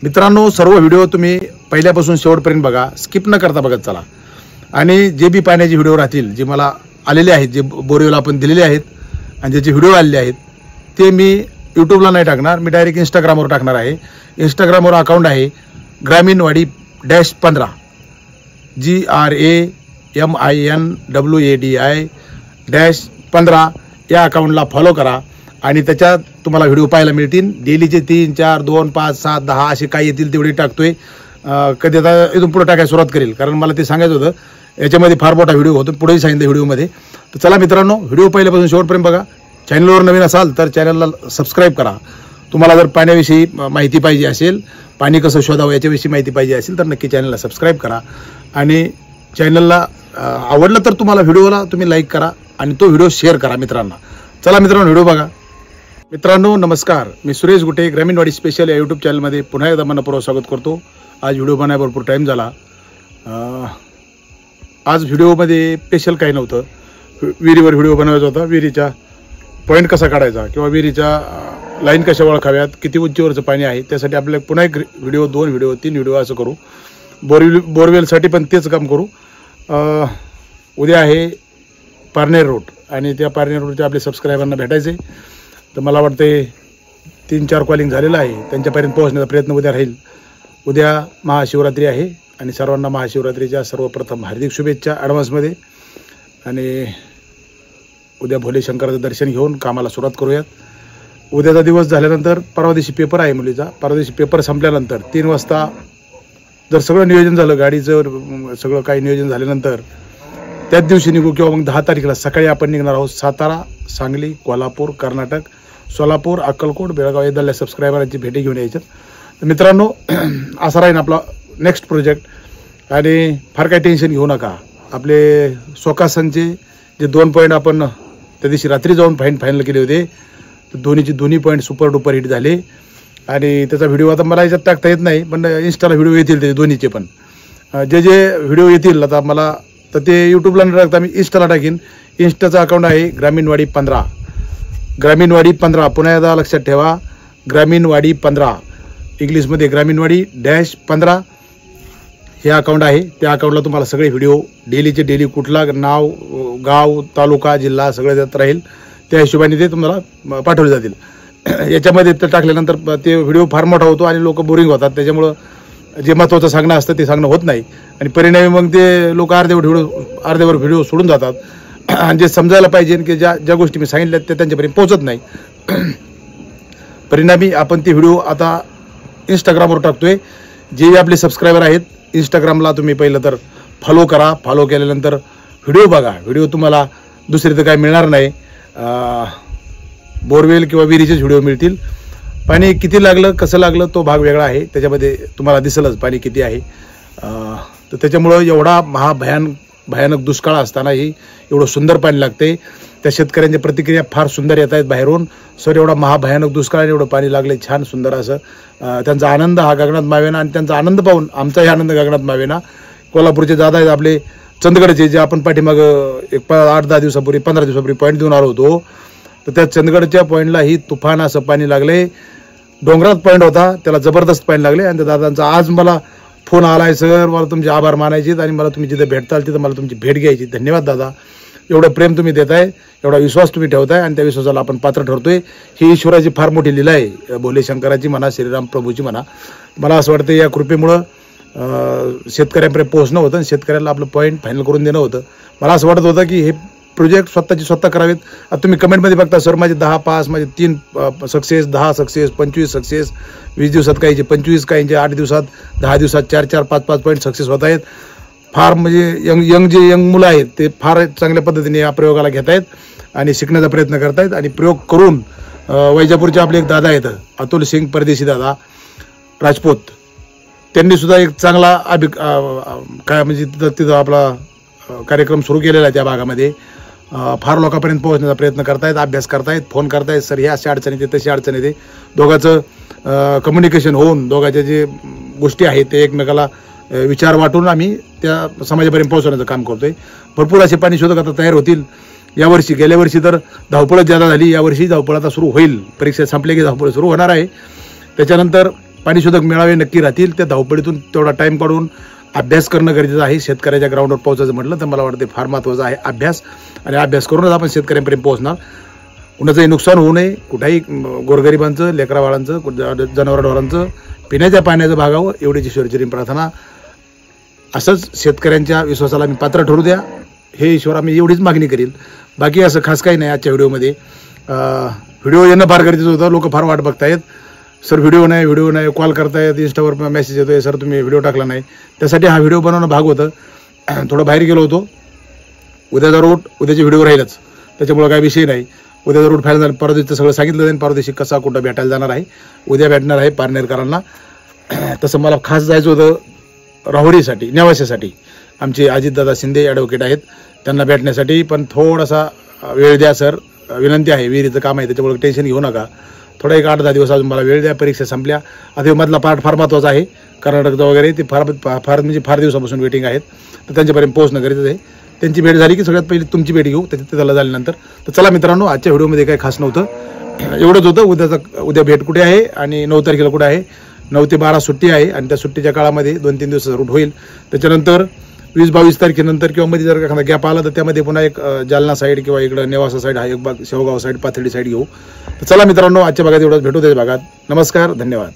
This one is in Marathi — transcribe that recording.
मित्रांनो, सर्व व्हिडिओ तुम्ही पहिल्यापासून शेवटपर्यंत बघा, स्किप न करता बघत चला। आणि जे बी पाण्याचे व्हिडिओ राहतील जे मला आलेले आहेत, जे बोरवेल आपण दिलेले आहेत आणि ज्याचे व्हिडिओ आलेले आहेत ते मी यूट्यूबला नाही टाकणार, मी डायरेक्ट इंस्टाग्रामवर टाकणार आहे। इंस्टाग्रामवर अकाउंट आहे ग्रामीणवाडी -15 GRAMINWADI-15 या अकाउंटला फॉलो करा आणि त्याच्यात तुम्हाला व्हिडिओ पाहायला मिळतील। डेलीचे 3, 4, 2, 5, 7, 10 असे काही येतील तेवढे टाकतोय। कधी आता इथून पुढे टाकायला सुरुवात करेल, कारण मला ते सांगायचं होतं। याच्यामध्ये फार मोठा व्हिडिओ होतो, पुढेही सांगितलं व्हिडिओमध्ये। तर चला मित्रांनो, व्हिडिओ पहिल्यापासून शेवटपर्यंत बघा। चॅनलवर नवीन असाल तर चॅनलला सबस्क्राईब करा। तुम्हाला जर पाण्याविषयी माहिती पाहिजे असेल, पाणी कसं शोधावं याच्याविषयी माहिती पाहिजे असेल तर नक्की चॅनलला सबस्क्राईब करा आणि चॅनलला आवडलं तर तुम्हाला व्हिडिओला तुम्ही लाईक करा आणि तो व्हिडिओ शेअर करा मित्रांना। चला मित्रांनो, व्हिडिओ बघा। मित्रांनो नमस्कार, मी सुरेश गुटे ग्रामीणवाडी स्पेशल या यूट्यूब चॅनलमध्ये पुन्हा एकदा मनपूर्वक स्वागत करतो। आज व्हिडिओ बनायला भरपूर टाईम झाला। आज व्हिडिओमध्ये स्पेशल काही नव्हतं, विहिरीवर व्हिडिओ बनवायचा होता। विहिरीचा पॉईंट कसा काढायचा किंवा विहिरीच्या लाईन कशा ओळखाव्यात, किती उंचीवरचं पाणी आहे त्यासाठी आपल्याला पुन्हा एक व्हिडिओ, 2 व्हिडिओ, 3 व्हिडिओ असं करू। बोरवेलसाठी पण तेच काम करू। उद्या आहे पारनेर रोड आणि त्या पारनेर रोडच्या आपले सबस्क्रायबरांना भेटायचे। तर मला वाटते 3-4 कॉलिंग झालेलं आहे, त्यांच्यापर्यंत पोहोचण्याचा प्रयत्न उद्या राहील। उद्या महाशिवरात्री आहे आणि सर्वांना महाशिवरात्रीच्या सर्वप्रथम हार्दिक शुभेच्छा ॲडव्हान्समध्ये। आणि उद्या भोले शंकराचं दर्शन घेऊन कामाला सुरुवात करूयात। उद्याचा दिवस झाल्यानंतर परवा दिवशी पेपर आहे मुलीचा। परवा दिवशी पेपर संपल्यानंतर 3 वाजता जर सगळं नियोजन झालं, गाडीचं सगळं काही नियोजन झाल्यानंतर त्याच दिवशी निघू किंवा मग 10 तारखेला सकाळी आपण निघणार आहोत। सातारा, सांगली, कोल्हापूर, कर्नाटक, सोलापूर, अक्कलकोट, बेळगाव या दल्ल्या सबस्क्रायबरांची भेटी घेऊन यायच्यात। तर मित्रांनो, असा राहील आपला नेक्स्ट प्रोजेक्ट आणि फार काही टेन्शन घेऊ नका। आपले सोकासनचे जे 2 पॉईंट आपण त्या दिवशी रात्री जाऊन फायनल केले होते, तर दोन्ही पॉईंट सुपर डुपर हिट झाले। आणि त्याचा व्हिडिओ आता मला याच्यात टाकता येत नाही, पण इंस्टाला व्हिडिओ येतील ते दोन्हीचे पण। जे व्हिडिओ येतील आता मला, तर ते यूट्यूबला न टाकता मी इंस्टाला टाकीन। इंस्टाचा अकाउंट आहे ग्रामीणवाडी 15 पुन्हा एकदा लक्षात ठेवा, ग्रामीणवाडी 15 इंग्लिशमध्ये ग्रामीणवाडी -15 हे अकाउंट आहे। त्या अकाउंटला तुम्हाला सगळे व्हिडिओ डेलीचे डेली कुठला नाव, गाव, तालुका, जिल्हा सगळं त्यात राहील। त्या हिशोबाने ते तुम्हाला पाठवले जातील। याच्यामध्ये ते टाकल्यानंतर ते व्हिडिओ फार मोठा होतो आणि लोक बोरिंग होतात, त्याच्यामुळं जे महत्त्वाचं सांगणं असतं ते सांगणं होत नाही आणि परिणामी मग ते लोक अर्धेवर व्हिडिओ सोडून जातात आणि जे समजायला पाहिजे की ज्या गोष्टी मी सांगितल्या त्या त्यांच्यापर्यंत पोहोचत नाही। परिणामी आपण ते व्हिडिओ आता इंस्टाग्रामवर टाकतोय। जे आपले सबस्क्रायबर आहेत इंस्टाग्रामला तुम्ही पहिलं तर फॉलो करा। फॉलो केल्यानंतर व्हिडिओ बघा। व्हिडिओ तुम्हाला दुसरी तर काय मिळणार नाही, बोरवेल किंवा विहिरीचेच व्हिडिओ मिळतील। पाणी किती लागलं, कसं लागलं तो भाग वेगळा आहे, त्याच्यामध्ये तुम्हाला दिसलंच पाणी किती आहे। तर त्याच्यामुळं एवढा भयानक दुष्काळ असतानाही एवढं सुंदर पाणी लागते। त्या शेतकऱ्यांच्या प्रतिक्रिया फार सुंदर येत आहेत बाहेरून, सर एवढा महाभयानक दुष्काळ आणि एवढं पाणी लागले, छान सुंदर असं। त्यांचा आनंद हा गगनात मावेना आणि त्यांचा आनंद पाहून आमचाही आनंद गगनात मावेना। कोल्हापूरचे दादा आहेत आपले चंदगडचे, जे आपण पाठीमाग 8-10 दिवसापूर्वी 15 दिवसापूर्वी पॉईंट देऊन आलो होतो, तर त्या चंदगडच्या पॉईंटला ही तुफान असं पाणी लागले। डोंगरात पॉईंट होता, त्याला जबरदस्त पाणी लागले। आणि त्या दादांचा आज मला फोन आलाय, सर मला तुमचे आभार मानायचे आणि मला तुम्ही जिथे भेटताल तिथं मला तुमची भेट घ्यायची। धन्यवाद दादा, एवढं प्रेम तुम्ही देताय, एवढा विश्वास तुम्ही ठेवताय आणि त्या विश्वासाला आपण पात्र ठरतोय। ही ईश्वराची फार मोठी लीला आहे, भोले शंकराची म्हणा, श्रीराम प्रभूची म्हणा। मला असं वाटतं या कृपेमुळं शेतकऱ्यांपर्यंत पोहोचणं होतं आणि शेतकऱ्याला आपलं पॉईंट फायनल करून देणं होतं। मला असं वाटत होतं की हे प्रोजेक्ट स्वतः करावेत। आता तुम्ही कमेंटमध्ये बघता, सर माझे 10 पास, माझे 3 सक्सेस, 10 सक्सेस, 25 सक्सेस, 20 दिवसात काहीचे 25, काहींचे 8 दिवसात, 10 दिवसात 4-4, 5-5 पॉईंट सक्सेस होत आहेत। फार म्हणजे जे यंग मुलं आहेत ते फार चांगल्या पद्धतीने या प्रयोगाला घेत आहेत आणि शिकण्याचा प्रयत्न करतायत। आणि प्रयोग करून वैजापूरचे आपले एक दादा आहेत, अतुल सिंग परदेशी दादा राजपूत, त्यांनी सुद्धा एक चांगला काय म्हणजे तिथं आपला कार्यक्रम सुरू केलेला आहे। त्या भागामध्ये फार लोकांपर्यंत पोहोचण्याचा प्रयत्न करतायत, अभ्यास करतायत, फोन करतायत, सर ह्या अशा अडचणी येते, तशी अडचण येते। दोघांचं कम्युनिकेशन होऊन दोघांच्या जे गोष्टी आहेत ते एकमेकाला विचार वाटून आम्ही त्या समाजापर्यंत पोहोचवण्याचं काम करतोय। भरपूर असे पाणी शोधक आता तयार होतील यावर्षी। गेल्या वर्षी तर धावपळच ज्यादा झाली, यावर्षी धावपळ आता सुरू होईल। परीक्षा संपले की धावपळ सुरू होणार आहे। त्याच्यानंतर पाणी शोधक मेळावे नक्की राहतील. त्या धावपळीतून तेवढा टाइम काढून अभ्यास करणं गरजेचं आहे. शेतकऱ्याच्या ग्राउंडवर पोहोचायचं म्हटलं तर मला वाटतं फार महत्त्वाचं आहे अभ्यास, आणि अभ्यास करूनच आपण शेतकऱ्यांपर्यंत पोहोचणार. कुणाचंही नुकसान होऊ नये, कुठेही गोरगरिबांचं, लेकराबाळांचं, जनावरढोरांचं पिण्याच्या पाण्याचं भागावं एवढीच ईश्वरचरणी प्रार्थना. असंच शेतकऱ्यांच्या विश्वासाला मी पात्र ठरू द्या, हे ईश्वर आम्ही एवढीच मागणी करील. बाकी असं खास काही नाही. आजच्या व्हिडिओमध्ये व्हिडिओ येणं फार गरजेचं होतं. लोक फार वाट बघतायत, सर व्हिडिओ नाही, कॉल करतायत, इंस्टावर मेसेज येतोय, सर तुम्ही व्हिडिओ टाकला नाही. त्यासाठी हा व्हिडिओ बनवणं भाग होतं. थोडं बाहेर गेलो होतो. उद्याचा रूट उद्याचे व्हिडिओ राहीलच, त्याच्यामुळे काही विषय नाही. उद्याचा रूट फायनल झाला. परवा दिवशी सगळं सांगितलं जाईल, परवा दिवशी कसा कुठं भेटायला जाणार आहे, उद्या भेटणार आहे पारनेरकरांना. तसं मला खास जायचं होतं राहुरीसाठी, नेवासेसाठी. आमचे अजितदादा शिंदे ॲडव्होकेट आहेत, त्यांना भेटण्यासाठी. पण थोडासा वेळ द्या सर, विनंती आहे. विहिरीचं काम आहे, त्याच्यामुळे टेन्शन घेऊ नका. थोडा एक 8-10 दिवस अजून मला वेळ द्या. परीक्षा संपल्या. आता मधला पार्ट फार महत्त्वाचा आहे. कर्नाटकचा वगैरे ते फार दिवसापासून वेटिंग आहेत, तर त्यांच्यापर्यंत पोहोचणं गरजेचं आहे. त्यांची भेट झाली की सगळ्यात पहिली तुमची भेट घेऊ, त्याला झाल्यानंतर. तर चला मित्रांनो, आजच्या व्हिडिओमध्ये काही खास नव्हतं, एवढंच होतं. उद्या भेट कुठे आहे आणि 9 तारखेला कुठे आहे. 9 ते 12 सुट्टी आहे, आणि त्या सुट्टीच्या काळामध्ये 2-3 दिवसाचा रूट होईल. त्याच्यानंतर 20-22 तारखेनंतर किंवा मध्ये जर एखादा गॅप आला तर त्यामध्ये पुन्हा एक जालना साईड किंवा इकडं नेवासा साईड, हा एक भाग शेवगाव साईड, पाथर्डी साईड घेऊ. तर चला मित्रांनो, आजच्या भागात एवढंच. भेटू त्याच्या भागात. नमस्कार, धन्यवाद.